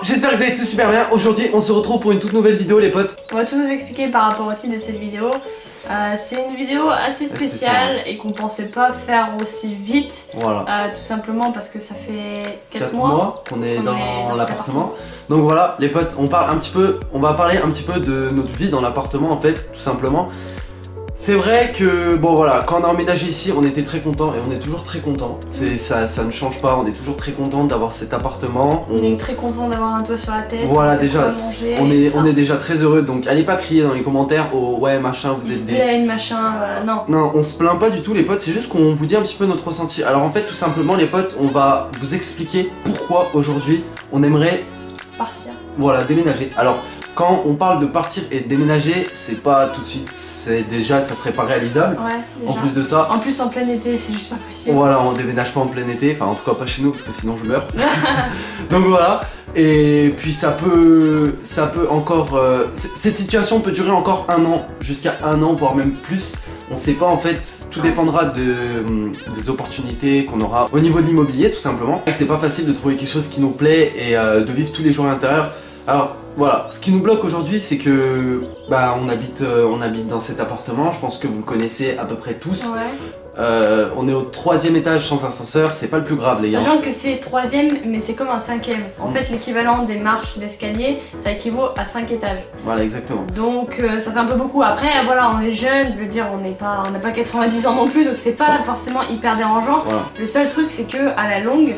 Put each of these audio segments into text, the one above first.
j'espère que vous allez tous super bien. Aujourd'hui on se retrouve pour une toute nouvelle vidéo les potes. On va tout vous expliquer par rapport au titre de cette vidéo. C'est une vidéo assez spéciale et qu'on pensait pas faire aussi vite. Voilà. Tout simplement parce que ça fait 4 mois qu'on est dans l'appartement. Donc voilà les potes, on va parler un petit peu de notre vie dans l'appartement en fait, tout simplement. C'est vrai que bon voilà, quand on a emménagé ici on était très content et on est toujours très content. Ça ne change pas, on est toujours très content d'avoir cet appartement. On est très content d'avoir un toit sur la tête. Voilà déjà, on est déjà très heureux, donc allez pas crier dans les commentaires oh ouais machin vous êtes des... machin, non. Non, on se plaint pas du tout les potes, c'est juste qu'on vous dit un petit peu notre ressenti. Alors en fait tout simplement les potes, on va vous expliquer pourquoi aujourd'hui on aimerait partir. Voilà, déménager. Alors quand on parle de partir et de déménager, c'est pas tout de suite, c'est déjà, ça serait pas réalisable. Ouais, déjà. En plus de ça. En plus en plein été, c'est juste pas possible. Voilà, on déménage pas en plein été, enfin en tout cas pas chez nous parce que sinon je meurs. Donc voilà, et puis ça peut encore, cette situation peut durer encore un an, jusqu'à un an, voire même plus. On sait pas en fait, tout dépendra des opportunités qu'on aura au niveau de l'immobilier tout simplement. C'est pas facile de trouver quelque chose qui nous plaît et de vivre tous les jours à l'intérieur. Alors voilà, ce qui nous bloque aujourd'hui c'est que bah, on habite dans cet appartement, je pense que vous le connaissez à peu près tous. Ouais. On est au 3e étage sans ascenseur, c'est pas le plus grave les gars. Sachant que c'est 3e mais c'est comme un 5e. En fait l'équivalent des marches d'escalier ça équivaut à 5 étages. Voilà exactement. Donc ça fait un peu beaucoup. Après voilà on est jeune, je veux dire on n'a pas 90 ans non plus donc c'est pas forcément hyper dérangeant. Voilà. Le seul truc c'est que à la longue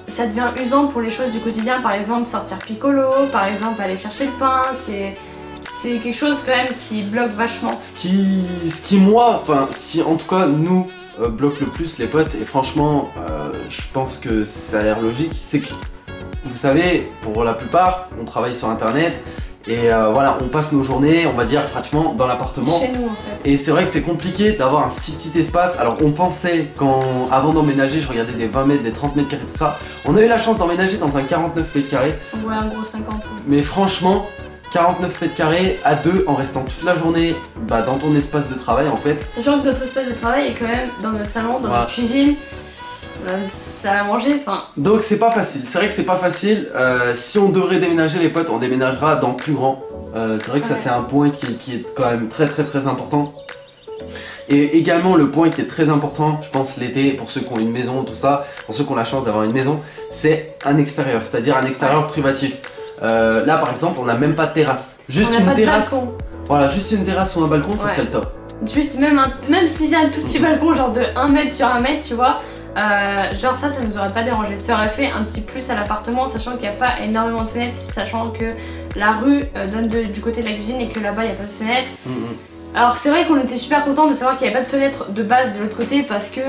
ça devient usant pour les choses du quotidien, par exemple sortir piccolo, par exemple aller chercher le pain, c'est quelque chose quand même qui bloque vachement. Ce qui en tout cas nous bloque le plus les potes et franchement je pense que ça a l'air logique, c'est que vous savez pour la plupart on travaille sur internet et voilà on passe nos journées on va dire pratiquement dans l'appartement. Chez nous en fait. Et c'est vrai que c'est compliqué d'avoir un si petit espace. Alors on pensait avant d'emménager je regardais des 20 mètres, des 30 mètres carrés tout ça. On a eu la chance d'emménager dans un 49 mètres carrés. Ouais un gros 50. Mais franchement 49 mètres carrés à deux en restant toute la journée dans ton espace de travail en fait. Sachant que notre espace de travail est quand même dans notre salon, dans notre cuisine. Ça à manger, enfin. Donc c'est pas facile, c'est vrai que c'est pas facile. Si on devrait déménager les potes, on déménagera dans plus grand. C'est vrai que ça c'est un point qui est quand même très important. Et également le point qui est très important, je pense l'été, pour ceux qui ont une maison, tout ça, pour ceux qui ont la chance d'avoir une maison, c'est un extérieur, c'est-à-dire un extérieur privatif. Là par exemple on n'a même pas de terrasse, juste une terrasse. Voilà, juste une terrasse ou un balcon, ça serait le top. Juste même si c'est un tout petit balcon genre de 1 mètre sur 1 mètre, tu vois. Genre ça nous aurait pas dérangé, ça aurait fait un petit plus à l'appartement sachant qu'il n'y a pas énormément de fenêtres, sachant que la rue donne du côté de la cuisine et que là-bas il n'y a pas de fenêtres. Alors c'est vrai qu'on était super contents de savoir qu'il n'y avait pas de fenêtre de base de l'autre côté parce que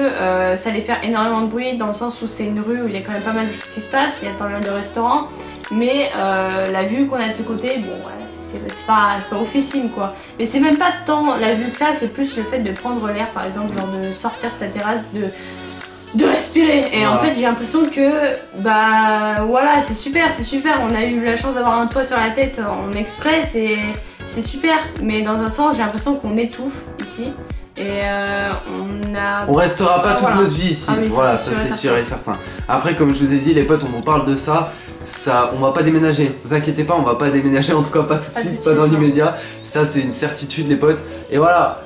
ça allait faire énormément de bruit dans le sens où c'est une rue où il y a quand même pas mal de choses qui se passent, il y a pas mal de restaurants, mais la vue qu'on a de ce côté, bon voilà, c'est pas oufissime quoi. Mais c'est même pas tant la vue que ça, c'est plus le fait de prendre l'air par exemple, genre de sortir sur ta terrasse, de respirer et en fait j'ai l'impression que bah voilà c'est super, on a eu la chance d'avoir un toit sur la tête en express et c'est super, mais dans un sens j'ai l'impression qu'on étouffe ici et on restera pas toute notre vie ici, voilà ça c'est sûr et certain. Après comme je vous ai dit les potes on vous parle de ça, on va pas déménager, vous inquiétez pas on va pas déménager en tout cas pas tout de suite, pas dans l'immédiat, ça c'est une certitude les potes. Et voilà,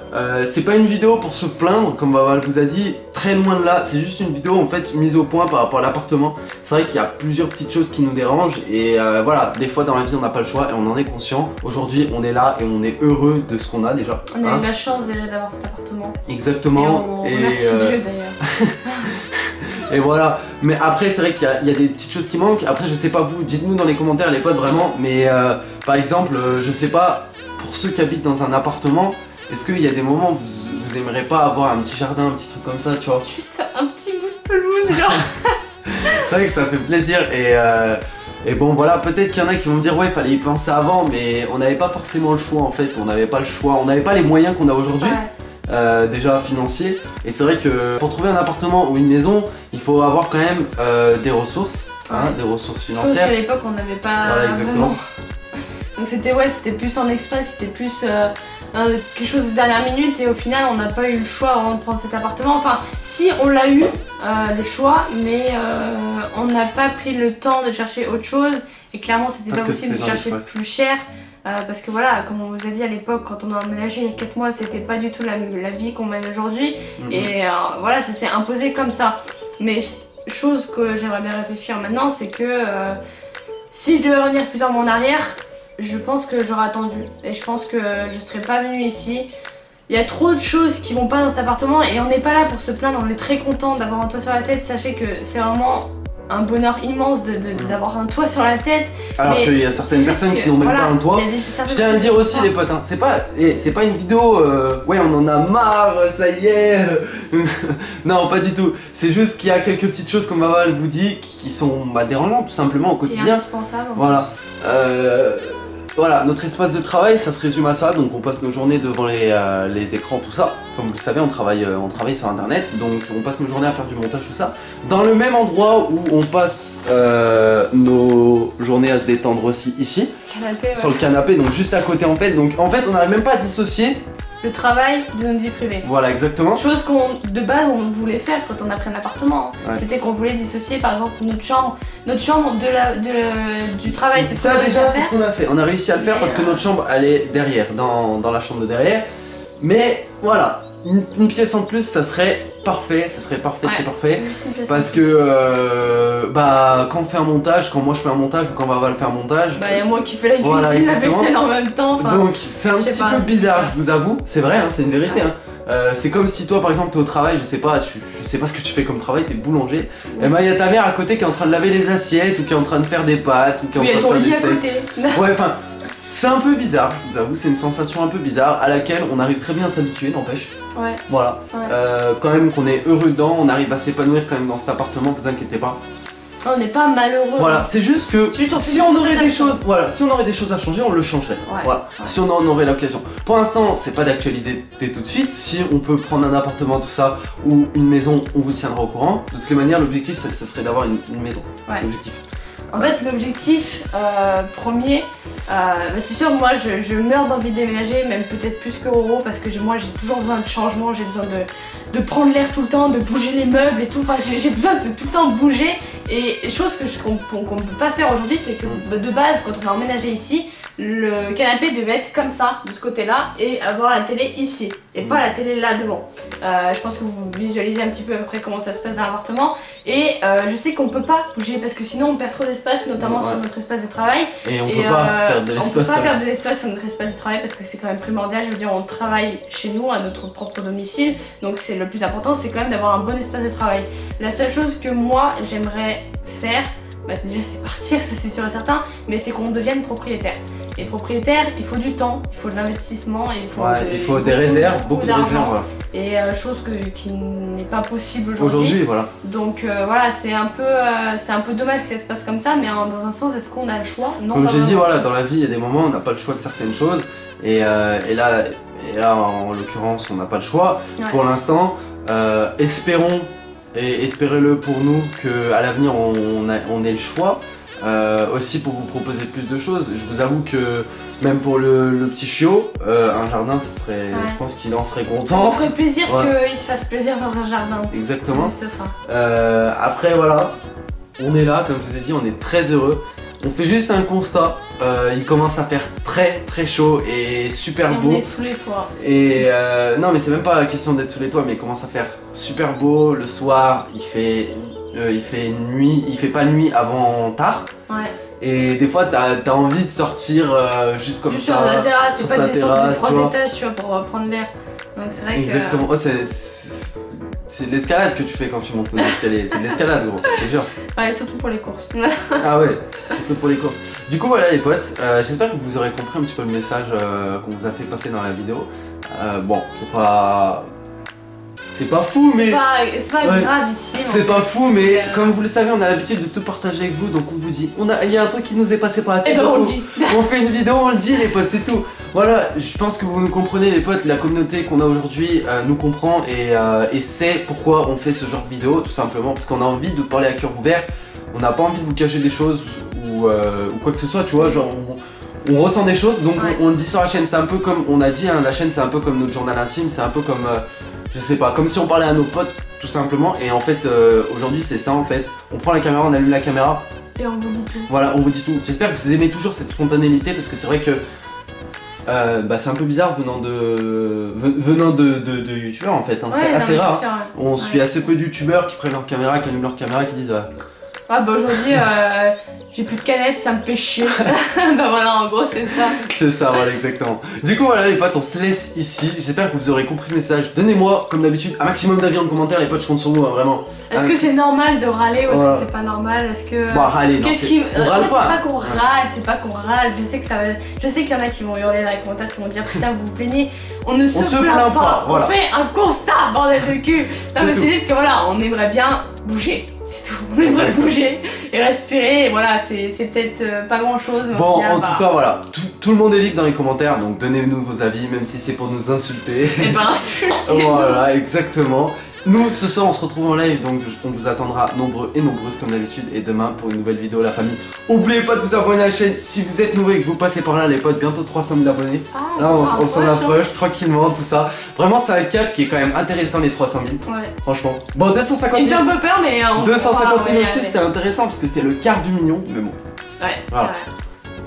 c'est pas une vidéo pour se plaindre comme Vaval vous a dit, très loin de là, c'est juste une vidéo en fait mise au point par rapport à l'appartement. C'est vrai qu'il y a plusieurs petites choses qui nous dérangent et voilà, des fois dans la vie on n'a pas le choix et on en est conscient. Aujourd'hui on est là et on est heureux de ce qu'on a déjà. On a eu la chance déjà d'avoir cet appartement. Exactement. Et merci Dieu d'ailleurs. Et voilà, mais après c'est vrai qu'il y a des petites choses qui manquent. Après je sais pas vous, dites-nous dans les commentaires les potes vraiment. Mais par exemple, je sais pas, pour ceux qui habitent dans un appartement, est-ce qu'il y a des moments où vous aimeriez pas avoir un petit jardin, un petit truc comme ça, tu vois? Juste un petit bout de pelouse genre. C'est vrai que ça fait plaisir et bon voilà, peut-être qu'il y en a qui vont me dire ouais fallait y penser avant, mais on n'avait pas forcément le choix en fait, on n'avait pas le choix, on n'avait pas les moyens qu'on a aujourd'hui. Déjà financiers, et c'est vrai que pour trouver un appartement ou une maison il faut avoir quand même des ressources, des ressources financières. Chose qu'à l'époque on n'avait pas vraiment. Donc c'était plus en express, c'était plus quelque chose de dernière minute et au final on n'a pas eu le choix avant de prendre cet appartement. Enfin si on l'a eu le choix, mais on n'a pas pris le temps de chercher autre chose et clairement c'était pas Parce que possible de c'était dans chercher l'espace. plus cher. Parce que voilà, comme on vous a dit à l'époque, quand on a emménagé il y a 4 mois, c'était pas du tout la vie qu'on mène aujourd'hui. Et voilà, ça s'est imposé comme ça. Mais chose que j'aimerais bien réfléchir maintenant, c'est que si je devais revenir plusieurs mois en arrière, je pense que j'aurais attendu. Et je pense que je serais pas venue ici. Il y a trop de choses qui vont pas dans cet appartement et on n'est pas là pour se plaindre, on est très content d'avoir un toit sur la tête. Sachez que c'est vraiment un bonheur immense d'avoir un toit sur la tête. Alors qu'il y a certaines personnes qui n'ont même pas un toit. Je tiens à le dire aussi les potes, hein, c'est pas une vidéo ouais on en a marre, ça y est. Non pas du tout, c'est juste qu'il y a quelques petites choses comme Maval vous dit qui sont dérangeantes tout simplement au quotidien. Indispensable. Voilà. Voilà, notre espace de travail, ça se résume à ça, donc on passe nos journées devant les écrans, tout ça. Comme vous le savez, on travaille sur internet, donc on passe nos journées à faire du montage, tout ça. Dans le même endroit où on passe nos journées à se détendre aussi, ici, Canapé, ouais. Sur le canapé, donc juste à côté en fait. Donc en fait, on n'arrive même pas à dissocier. Le travail de notre vie privée. Voilà, exactement. Chose qu'on, de base, on voulait faire quand on a pris un appartement. Ouais. C'était qu'on voulait dissocier, par exemple, notre chambre du travail. C'est Ça déjà, c'est ce qu'on a fait. On a réussi à le faire parce que notre chambre, elle est derrière, dans la chambre de derrière. Mais voilà, une pièce en plus, ça serait parfait, Ouais, c'est parfait. juste une pièce Parce en plus. que quand on fait un montage, quand moi je fais un montage ou quand Maval fait un montage, Bah, y a moi qui fais la cuisine, Voilà, la exactement. vaisselle en même temps. Enfin, donc c'est un je sais petit pas, peu c'est bizarre, bizarre. je vous avoue, c'est vrai, hein, c'est une vérité. Hein. C'est comme si toi par exemple t'es au travail, je sais pas, je sais pas ce que tu fais comme travail, t'es boulanger, et ben y a ta mère à côté qui est en train de laver les assiettes ou qui est en train de faire des pâtes ou qui est en oui, y a train ton de lit faire à des steaks. côté. Ouais, enfin, c'est un peu bizarre, je vous avoue, c'est une sensation un peu bizarre à laquelle on arrive très bien à s'habituer, n'empêche. Ouais. Voilà, Ouais. quand même qu'on est heureux dedans, on arrive à s'épanouir quand même dans cet appartement, vous inquiétez pas. On n'est pas malheureux. Voilà, c'est juste que C'est juste on fait si une on aurait des concentration. choses, voilà, si on aurait des choses à changer, on le changerait. Ouais, Voilà, ouais. si on en aurait l'occasion. Pour l'instant, c'est pas d'actualité tout de suite. Si on peut prendre un appartement, tout ça, ou une maison, on vous tiendra au courant. De toutes les manières, l'objectif, ça serait d'avoir une maison. Ouais. L'objectif. En fait, l'objectif premier, c'est sûr, moi je meurs d'envie de déménager, même peut-être plus que Roro, parce que moi j'ai toujours besoin de changement, j'ai besoin de prendre l'air tout le temps, de bouger les meubles et tout. Enfin, j'ai besoin de tout le temps bouger. Et chose qu'on ne peut pas faire aujourd'hui, c'est que de base, quand on a emménagé ici, le canapé devait être comme ça, de ce côté-là, et avoir la télé ici, et pas la télé là devant. Je pense que vous visualisez un petit peu à peu près comment ça se passe dans l'appartement. Et je sais qu'on peut pas bouger parce que sinon on perd trop d'espace, notamment sur notre espace de travail. Et on peut pas perdre de On l'espace. peut pas perdre de l'espace sur notre espace de travail parce que c'est quand même primordial. Je veux dire, on travaille chez nous, à notre propre domicile, donc c'est le plus important, c'est quand même d'avoir un bon espace de travail. La seule chose que moi j'aimerais faire, déjà c'est partir, ça c'est sûr et certain, mais c'est qu'on devienne propriétaire. Et propriétaire, il faut du temps, il faut de l'investissement, il faut, des réserves, beaucoup de réserves. Voilà. Et chose qui n'est pas possible Aujourd'hui, voilà. Donc voilà, c'est un peu dommage que ça se passe comme ça, mais dans un sens, est-ce qu'on a le choix? Non. Comme j'ai dit, voilà, dans la vie, il y a des moments où on n'a pas le choix de certaines choses. Et là, en l'occurrence, on n'a pas le choix. Ouais. Pour l'instant, espérons, et espérez-le pour nous, qu'à l'avenir, on ait le choix. Aussi pour vous proposer plus de choses. Je vous avoue que même pour le petit chiot, un jardin, ce serait, je pense qu'il en serait Ça content. nous ferait plaisir qu'il se fasse plaisir dans un jardin. Exactement. C'est juste ça. Après voilà, on est là, comme je vous ai dit, on est très heureux. On fait juste un constat, il commence à faire très très chaud et super beau. On est sous les toits. Et non mais c'est même pas la question d'être sous les toits, mais il commence à faire super beau. Le soir, il fait nuit, il fait pas nuit avant tard. Ouais. Et des fois t'as envie de sortir juste comme Juste ça. sur la terrasse, c'est sur pas ta de descendre de terrasse, 3 tu vois. étages, tu vois, pour prendre l'air. Donc c'est vrai Exactement. Oh, c'est de l'escalade que tu fais quand tu montes nos escaliers. C'est de l'escalade gros, je te jure. que... Ouais, surtout pour les courses. Ah ouais, surtout pour les courses. Du coup voilà les potes, j'espère que vous aurez compris un petit peu le message qu'on vous a fait passer dans la vidéo. Bon, c'est pas fou mais... C'est pas Ouais. grave ici. en C'est fait. pas fou mais C'est, comme vous le savez on a l'habitude de tout partager avec vous, donc on vous dit, il y a un truc qui nous est passé par la Et tête, ben donc on le dit. on fait une vidéo, on le dit les potes, c'est tout. Voilà, je pense que vous nous comprenez les potes, la communauté qu'on a aujourd'hui nous comprend et sait pourquoi on fait ce genre de vidéo, tout simplement parce qu'on a envie de parler à cœur ouvert, on n'a pas envie de vous cacher des choses ou quoi que ce soit, tu vois, genre on ressent des choses, donc Ouais. on le dit sur la chaîne, c'est un peu comme, on a dit, hein, la chaîne c'est un peu comme notre journal intime, c'est un peu comme, je sais pas, comme si on parlait à nos potes tout simplement, et en fait aujourd'hui c'est ça en fait, on prend la caméra, on allume la caméra, Et on vous dit tout. Voilà, on vous dit tout. J'espère que vous aimez toujours cette spontanéité parce que c'est vrai que c'est un peu bizarre venant de youtubeurs en fait, hein. C'est assez rare. Sûr, ouais. On suit assez peu de youtubeurs qui prennent leur caméra, qui allument leur caméra, qui disent ah bah aujourd'hui j'ai plus de canettes, ça me fait chier. Bah voilà, en gros c'est ça. C'est ça, voilà, exactement. Du coup voilà les potes, on se laisse ici. J'espère que vous aurez compris le message. Donnez-moi, comme d'habitude, un maximum d'avis en commentaire, les potes, je compte sur vous, hein, vraiment. Est-ce que c'est normal de râler ou est-ce que c'est pas normal? Est-ce que... Bah râler, non, on râle pas. C'est pas qu'on râle, c'est pas qu'on râle. Je sais que ça va... Je sais qu'il y en a qui vont hurler dans les commentaires, qui vont dire putain vous vous plaignez. On ne se plaint pas, voilà. On fait un constat, bordel de cul. Non mais c'est juste que voilà, on aimerait bien bouger, c'est tout. On aimerait bouger et respirer, et voilà, c'est peut-être pas grand chose. Bon, en tout cas, voilà, tout le monde est libre dans les commentaires, donc donnez-nous vos avis, même si c'est pour nous insulter. Et ben insultez. Voilà, exactement. Nous, ce soir, on se retrouve en live, donc on vous attendra nombreux et nombreuses comme d'habitude, et demain pour une nouvelle vidéo, la famille. Oubliez pas de vous abonner à la chaîne si vous êtes nouveau et que vous passez par là, les potes, bientôt 300 000 abonnés. Ah, là, on s'en approche tranquillement, tout ça. Vraiment, c'est un cap qui est quand même intéressant, les 300 000. Ouais. Franchement. Bon, 250 000. Il me fait un peu peur, mais 250 000 aussi, c'était intéressant parce que c'était le quart du million, mais bon. Ouais, voilà. c'est vrai.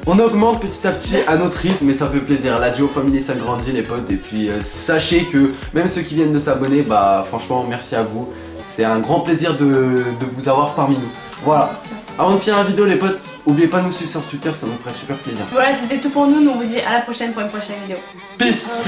On augmente petit à petit à notre rythme, mais ça fait plaisir. La Duo Family s'agrandit, les potes, et puis sachez que même ceux qui viennent de s'abonner, bah franchement, merci à vous. C'est un grand plaisir de vous avoir parmi nous. Voilà. Avant de finir la vidéo, les potes, n'oubliez pas de nous suivre sur Twitter, ça nous ferait super plaisir. Voilà, c'était tout pour nous. Nous on vous dit à la prochaine pour une prochaine vidéo. Peace.